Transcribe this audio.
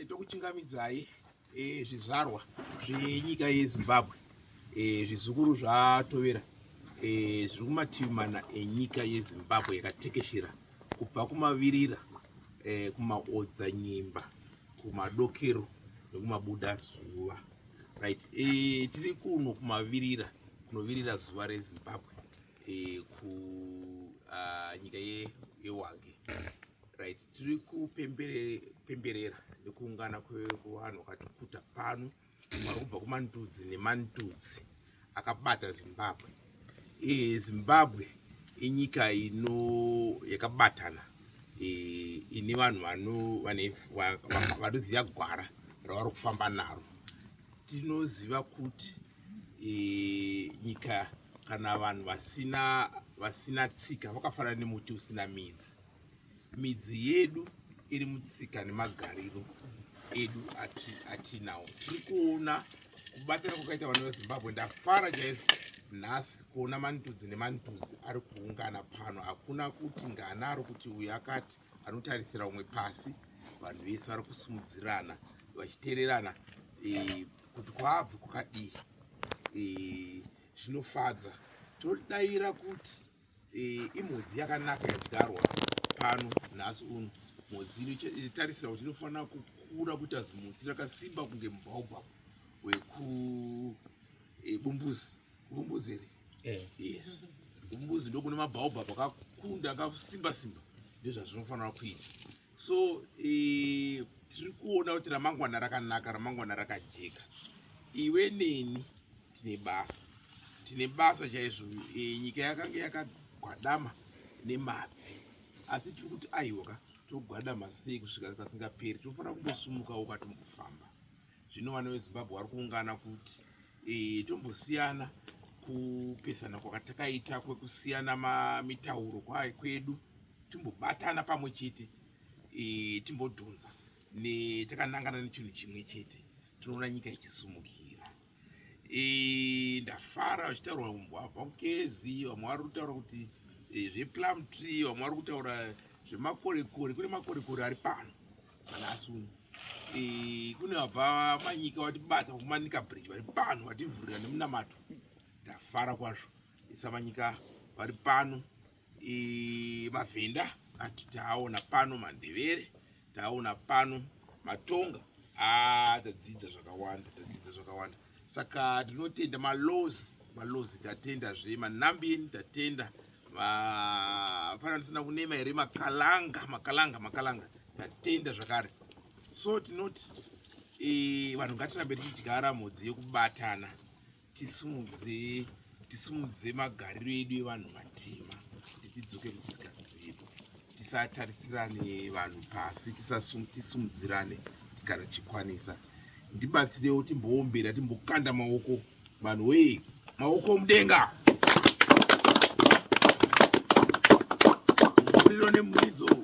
Tokuchingamidzai zvizvarwa zvenyika yeZimbabwe, zvizukuru zvatovera zviri kumativi mana enyika yeZimbabwe yakatekeshera kubva kumavirira, kumaodzanyemba, kumadokero nekumabuda zuva. Right. Tiri kuno kumavirira, kunovirira zuva reZimbabwe, kunyika yeWage. Right. Tiri kupemberera nekuungana kwevanhu vakatikuta pano vari kubva kumandudzi nemandudzi akabata Zimbabwe. Zimbabwe inyika yakabatana, ine vanhu vanoziva gwara ravari kufamba naro. Tinoziva kuti nyika kana vanhu vasina tsika vakafanana nemuti usina midzi. Midzi yedu iri mutsika nemagariro edu atinawo. Tiri kuona kubatana kwakaita vanhu veZimbabwe. Ndafara chaizvo nhasi kuona mandudzi nemandudzi ari kuungana pano. Hakuna kuti nganaro kuti uyu akati anotarisira umwe pasi. Vanhu vese vari kusumudzirana vachiteererana kuti kwabve kwakadii. Zvinofadza. Todayira kuti imhodzi yakanaka yadyarwa pano nhasi uno. Mhodzi inotarisira kuti inofanira kukura kuita zimuti rakasimba kunge mubhaubhabu wekubumbuzi. Kubumbuzi here? Yes. Kubumbuzi ndokune mabhaubhabu akakunda akasimba simba. Ndozvazvinofanira kuita. So tiri kuona kuti ramangwana rakanaka, ramangwana rakajeka. Iwe neni tine basa chaizvo. Nyika yakanga yakagwadama nemabvi, asi tiri kuti aiwa togwadama sei kusvika pasingaperi. Tinofanira kumbosumukawo katomukufamba. Zvino vana veZimbabwe vari kuungana kuti tombosiyana kupesana kwakatakaita kwekusiyana mitauro kwedu, timbobatana pamwe chete, timbodhonza takanangana nechinhu chimwe chete. Tinoona nyika ichisumukira. Ndafara vachitaura vabvakezi, vamwe vari kutaura kuti zveplum tree, vamwe vari kutaura zvemakorekore. Kune makorekore ari pano manhasi uno. Kune vabva manyika vatibata kumanika bridge vari pano vativhurira nemunamato. Ndafara kwazvo. Manyika vari pano. Mavhenda ati taona pano, mandevere taona pano, matonga tadzidza zvakawanda. Saka tinotenda malozi tatendazve, manambeni tatenda, fanana kunema here makalanga tatenda zvakare. So tinoti vanhu ngatirambe tichidyara mhodzi yekubatana, tisumudze magariro edu evanhu matema, tidzoke mutsika dzedu, tisatarisirane vanhu pasi, tisumudzirane kana chikwanisa. Ndibatsirewo timboombera, timbokanda maoko. Vanhu wee, maoko mudenga, muriro nemuridzo.